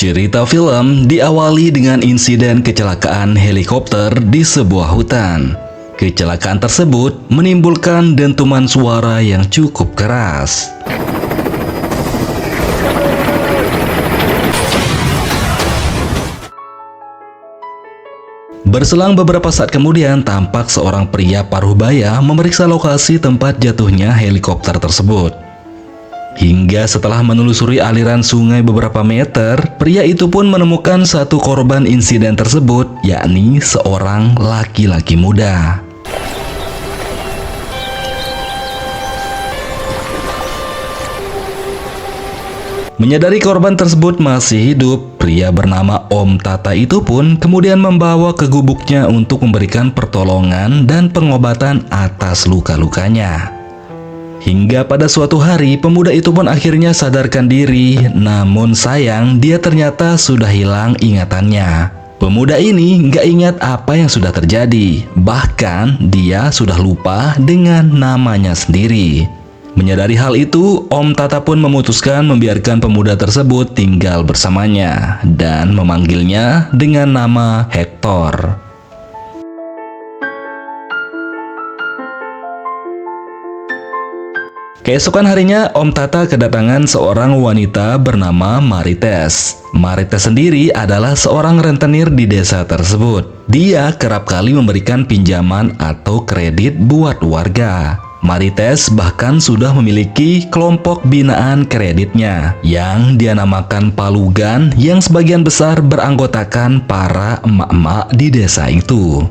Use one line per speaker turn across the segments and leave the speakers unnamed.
Cerita film diawali dengan insiden kecelakaan helikopter di sebuah hutan. Kecelakaan tersebut menimbulkan dentuman suara yang cukup keras. Berselang beberapa saat kemudian, tampak seorang pria paruh baya memeriksa lokasi tempat jatuhnya helikopter tersebut. Hingga setelah menelusuri aliran sungai beberapa meter, pria itu pun menemukan satu korban insiden tersebut, yakni seorang laki-laki muda. Menyadari korban tersebut masih hidup, pria bernama Om Tata itu pun kemudian membawa ke gubuknya untuk memberikan pertolongan dan pengobatan atas luka-lukanya. Hingga pada suatu hari, pemuda itu pun akhirnya sadarkan diri, namun sayang dia ternyata sudah hilang ingatannya. Pemuda ini nggak ingat apa yang sudah terjadi, bahkan dia sudah lupa dengan namanya sendiri. Menyadari hal itu, Om Tata pun memutuskan membiarkan pemuda tersebut tinggal bersamanya dan memanggilnya dengan nama Hector. Keesokan harinya, Om Tata kedatangan seorang wanita bernama Marites. Marites sendiri adalah seorang rentenir di desa tersebut. Dia kerap kali memberikan pinjaman atau kredit buat warga. Marites bahkan sudah memiliki kelompok binaan kreditnya yang dia namakan Palugan, yang sebagian besar beranggotakan para emak-emak di desa itu.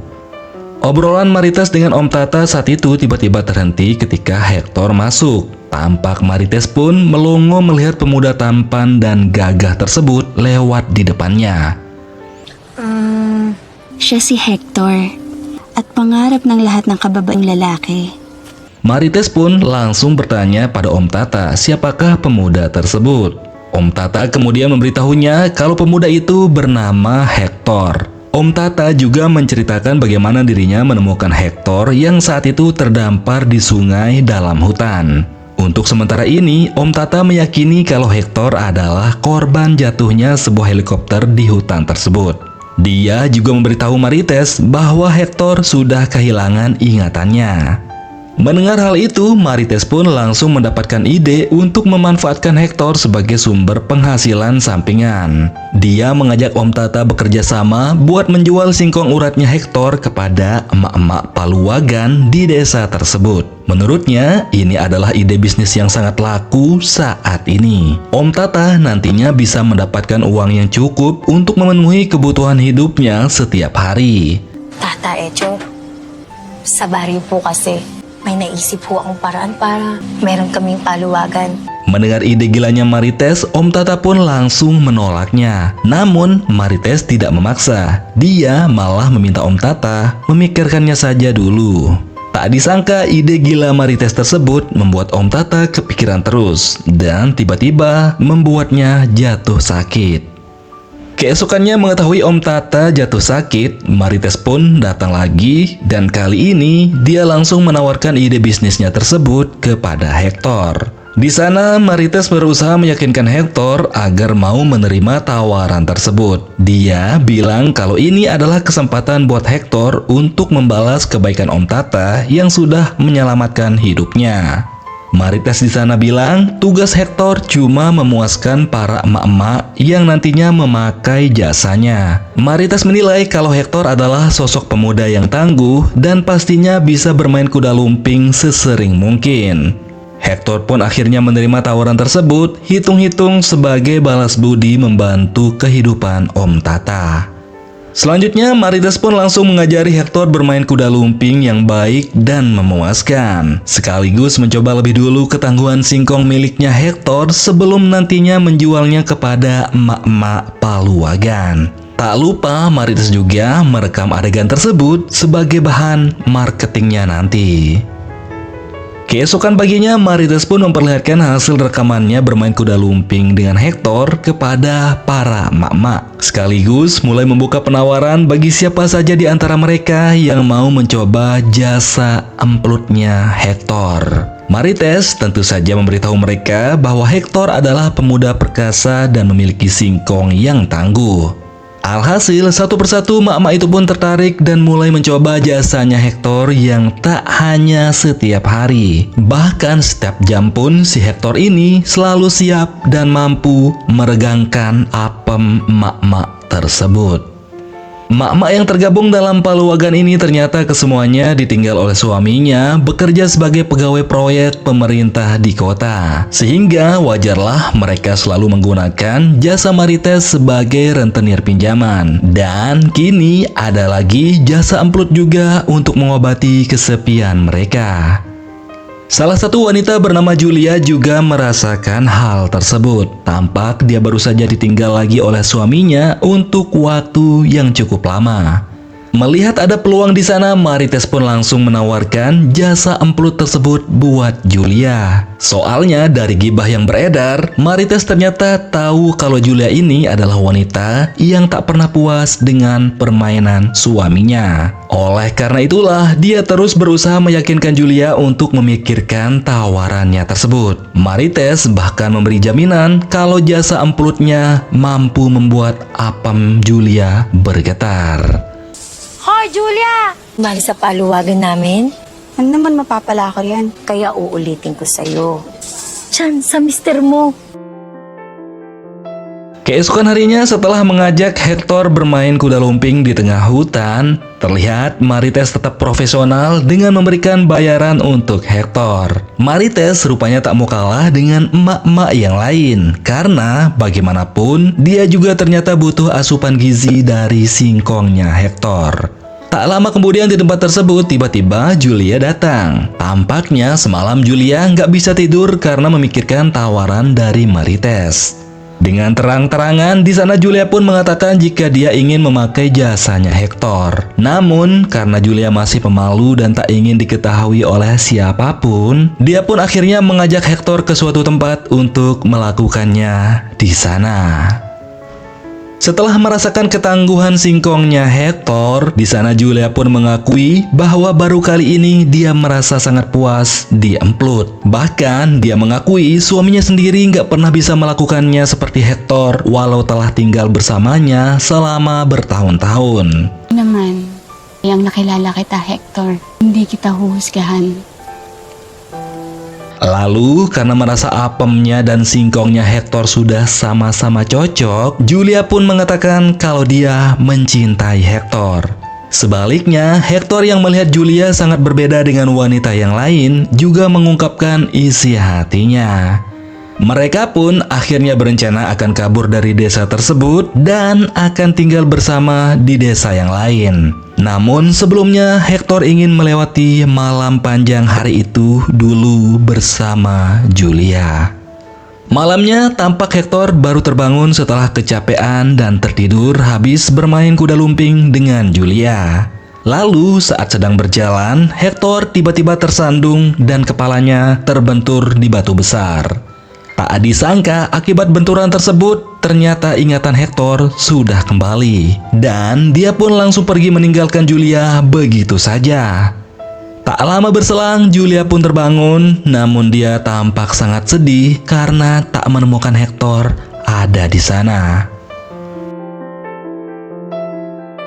Obrolan Marites dengan Om Tata saat itu tiba-tiba terhenti ketika Hector masuk. Tampak Marites pun melongo melihat pemuda tampan dan gagah tersebut lewat di depannya.
Siya si Hector at pangarap ng lahat ng kababaeng lalaki.
Marites pun langsung bertanya pada Om Tata siapakah pemuda tersebut. Om Tata kemudian memberitahunya kalau pemuda itu bernama Hector. Om Tata juga menceritakan bagaimana dirinya menemukan Hector yang saat itu terdampar di sungai dalam hutan. Untuk sementara ini, Om Tata meyakini kalau Hector adalah korban jatuhnya sebuah helikopter di hutan tersebut. Dia juga memberitahu Marites bahwa Hector sudah kehilangan ingatannya. Mendengar hal itu, Marites pun langsung mendapatkan ide untuk memanfaatkan Hector sebagai sumber penghasilan sampingan. Dia mengajak Om Tata bekerja sama buat menjual singkong uratnya Hector kepada emak-emak Paluwagan di desa tersebut. Menurutnya, ini adalah ide bisnis yang sangat laku saat ini. Om Tata nantinya bisa mendapatkan uang yang cukup untuk memenuhi kebutuhan hidupnya setiap hari.
Tata Echo, sa baryo po kasi may naisip po akong paraan para meron kaming paluwagan.
Mendengar ide gilanya Marites, Om Tata pun langsung menolaknya. Namun, Marites tidak memaksa. Dia malah meminta Om Tata memikirkannya saja dulu. Tak disangka ide gila Marites tersebut membuat Om Tata kepikiran terus dan tiba-tiba membuatnya jatuh sakit. Keesokannya mengetahui Om Tata jatuh sakit, Marites pun datang lagi dan kali ini dia langsung menawarkan ide bisnisnya tersebut kepada Hector. Di sana Marites berusaha meyakinkan Hector agar mau menerima tawaran tersebut. Dia bilang kalau ini adalah kesempatan buat Hector untuk membalas kebaikan Om Tata yang sudah menyelamatkan hidupnya. Marites di sana bilang tugas Hector cuma memuaskan para emak-emak yang nantinya memakai jasanya. Marites menilai kalau Hector adalah sosok pemuda yang tangguh dan pastinya bisa bermain kuda lumping sesering mungkin. Hector pun akhirnya menerima tawaran tersebut, hitung-hitung sebagai balas budi membantu kehidupan Om Tata. Selanjutnya, Marites pun langsung mengajari Hector bermain kuda lumping yang baik dan memuaskan. Sekaligus mencoba lebih dulu ketangguhan singkong miliknya Hector sebelum nantinya menjualnya kepada emak-emak Paluwagan. Tak lupa, Marites juga merekam adegan tersebut sebagai bahan marketingnya nanti. Keesokan paginya, Marites pun memperlihatkan hasil rekamannya bermain kuda lumping dengan Hector kepada para emak-emak. Sekaligus mulai membuka penawaran bagi siapa saja di antara mereka yang mau mencoba jasa emplutnya Hector. Marites tentu saja memberitahu mereka bahwa Hector adalah pemuda perkasa dan memiliki singkong yang tangguh. Alhasil, satu persatu mak-mak itu pun tertarik dan mulai mencoba jasanya Hector yang tak hanya setiap hari. Bahkan setiap jam pun si Hector ini selalu siap dan mampu meregangkan apem mak-mak tersebut. Mak-mak yang tergabung dalam paluagan ini ternyata kesemuanya ditinggal oleh suaminya bekerja sebagai pegawai proyek pemerintah di kota. Sehingga wajarlah mereka selalu menggunakan jasa Marites sebagai rentenir pinjaman. Dan kini ada lagi jasa emplut juga untuk mengobati kesepian mereka. Salah satu wanita bernama Julia juga merasakan hal tersebut. Tampak dia baru saja ditinggal lagi oleh suaminya untuk waktu yang cukup lama. Melihat ada peluang di sana, Marites pun langsung menawarkan jasa emplut tersebut buat Julia. Soalnya dari gibah yang beredar, Marites ternyata tahu kalau Julia ini adalah wanita yang tak pernah puas dengan permainan suaminya. Oleh karena itulah, dia terus berusaha meyakinkan Julia untuk memikirkan tawarannya tersebut. Marites bahkan memberi jaminan kalau jasa emplutnya mampu membuat apem Julia bergetar.
Hoy, Julia! Bali sa paluwagan namin,
Ano naman mapapala ko yan?
kaya uulitin ko sa'yo. Diyan, sa mister mo.
Keesokan harinya setelah mengajak Hector bermain kuda lumping di tengah hutan, terlihat Marites tetap profesional dengan memberikan bayaran untuk Hector. Marites rupanya tak mau kalah dengan emak-emak yang lain, karena bagaimanapun dia juga ternyata butuh asupan gizi dari singkongnya Hector. Tak lama kemudian di tempat tersebut tiba-tiba Julia datang. Tampaknya semalam Julia nggak bisa tidur karena memikirkan tawaran dari Marites. Dengan terang-terangan, di sana Julia pun mengatakan jika dia ingin memakai jasanya Hector. Namun, karena Julia masih pemalu dan tak ingin diketahui oleh siapapun, dia pun akhirnya mengajak Hector ke suatu tempat untuk melakukannya di sana. Setelah merasakan ketangguhan singkongnya Hector, di sana Julia pun mengakui bahwa baru kali ini dia merasa sangat puas di emplut. Bahkan dia mengakui suaminya sendiri nggak pernah bisa melakukannya seperti Hector walau telah tinggal bersamanya selama bertahun-tahun.
Naman, yang nakilala kita, Hector, hindi kita huhusgahan.
Lalu, karena merasa apemnya dan singkongnya Hector sudah sama-sama cocok, Julia pun mengatakan kalau dia mencintai Hector. Sebaliknya, Hector yang melihat Julia sangat berbeda dengan wanita yang lain juga mengungkapkan isi hatinya. Mereka pun akhirnya berencana akan kabur dari desa tersebut dan akan tinggal bersama di desa yang lain. Namun sebelumnya Hector ingin melewati malam panjang hari itu dulu bersama Julia. Malamnya tampak Hector baru terbangun setelah kecapean dan tertidur habis bermain kuda lumping dengan Julia. Lalu saat sedang berjalan, Hector tiba-tiba tersandung dan kepalanya terbentur di batu besar. Tak disangka akibat benturan tersebut, ternyata ingatan Hector sudah kembali. Dan dia pun langsung pergi meninggalkan Julia begitu saja. Tak lama berselang, Julia pun terbangun, namun dia tampak sangat sedih karena tak menemukan Hector ada di sana.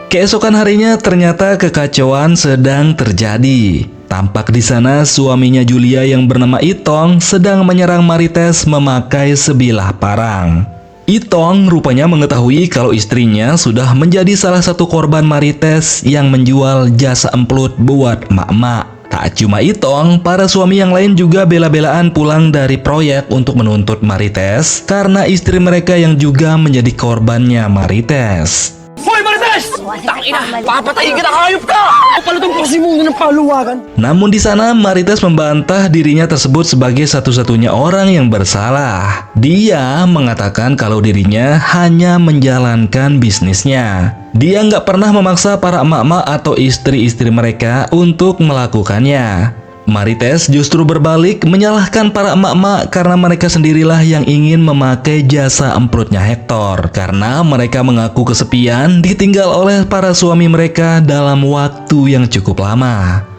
Keesokan harinya ternyata kekacauan sedang terjadi. Tampak di sana suaminya Julia yang bernama Itong sedang menyerang Marites memakai sebilah parang. Itong rupanya mengetahui kalau istrinya sudah menjadi salah satu korban Marites yang menjual jasa emplut buat emak-emak. Tak cuma Itong, para suami yang lain juga bela-belaan pulang dari proyek untuk menuntut Marites karena istri mereka yang juga menjadi korbannya Marites.
Hoy, Marites! Tangina! Papatayin kita, hayop ka! Kapal itong pasimuno ng paluwagan!
Namun di sana Marites membantah dirinya tersebut sebagai satu-satunya orang yang bersalah. Dia mengatakan kalau dirinya hanya menjalankan bisnisnya. Dia nggak pernah memaksa para emak-emak atau istri-istri mereka untuk melakukannya. Marites justru berbalik menyalahkan para emak-emak karena mereka sendirilah yang ingin memakai jasa emplutnya Hector. Karena mereka mengaku kesepian ditinggal oleh para suami mereka dalam waktu yang cukup lama.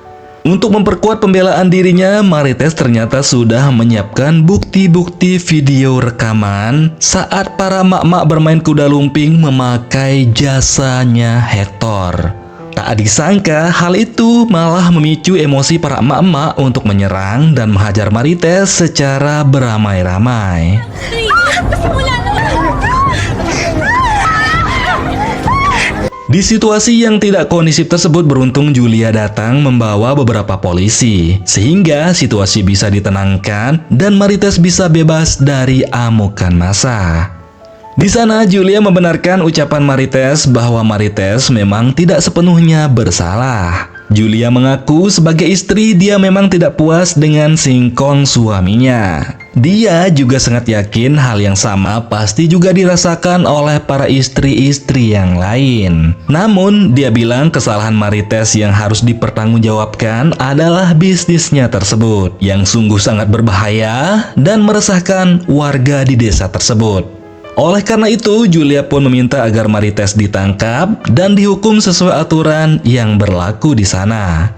Untuk memperkuat pembelaan dirinya, Marites ternyata sudah menyiapkan bukti-bukti video rekaman saat para mak-mak bermain kuda lumping memakai jasanya Hector. Tak disangka hal itu malah memicu emosi para emak-emak untuk menyerang dan menghajar Marites secara beramai-ramai. Di situasi yang tidak kondusif tersebut, beruntung Julia datang membawa beberapa polisi, sehingga situasi bisa ditenangkan dan Marites bisa bebas dari amukan massa. Di sana Julia membenarkan ucapan Marites bahwa Marites memang tidak sepenuhnya bersalah. Julia mengaku sebagai istri dia memang tidak puas dengan singkong suaminya. Dia juga sangat yakin hal yang sama pasti juga dirasakan oleh para istri-istri yang lain. Namun dia bilang kesalahan Marites yang harus dipertanggungjawabkan adalah bisnisnya tersebut yang sungguh sangat berbahaya dan meresahkan warga di desa tersebut. Oleh karena itu, Julia pun meminta agar Marites ditangkap dan dihukum sesuai aturan yang berlaku di sana.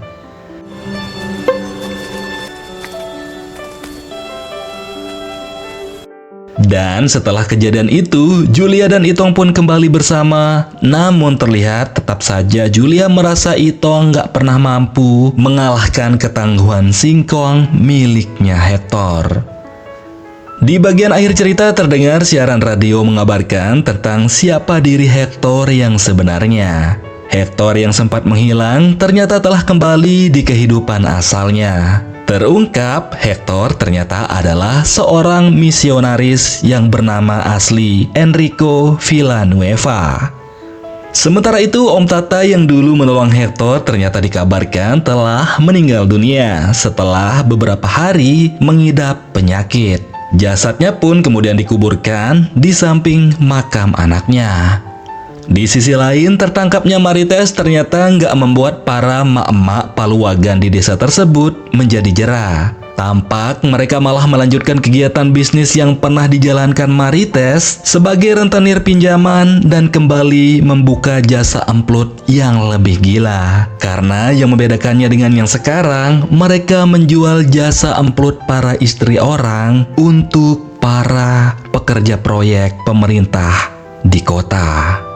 Dan setelah kejadian itu, Julia dan Itong pun kembali bersama. Namun terlihat tetap saja Julia merasa Itong gak pernah mampu mengalahkan ketangguhan singkong miliknya Hector. Di bagian akhir cerita terdengar siaran radio mengabarkan tentang siapa diri Hector yang sebenarnya. Hector yang sempat menghilang ternyata telah kembali di kehidupan asalnya. Terungkap, Hector ternyata adalah seorang misionaris yang bernama asli Enrico Villanueva. Sementara itu, Om Tata yang dulu menolong Hector ternyata dikabarkan telah meninggal dunia setelah beberapa hari mengidap penyakit. Jasadnya pun kemudian dikuburkan di samping makam anaknya. Di sisi lain, tertangkapnya Marites ternyata nggak membuat para mak-mak Paluagan di desa tersebut menjadi jera. Tampak mereka malah melanjutkan kegiatan bisnis yang pernah dijalankan Marites sebagai rentenir pinjaman dan kembali membuka jasa emplut yang lebih gila. Karena yang membedakannya dengan yang sekarang, mereka menjual jasa emplut para istri orang untuk para pekerja proyek pemerintah di kota.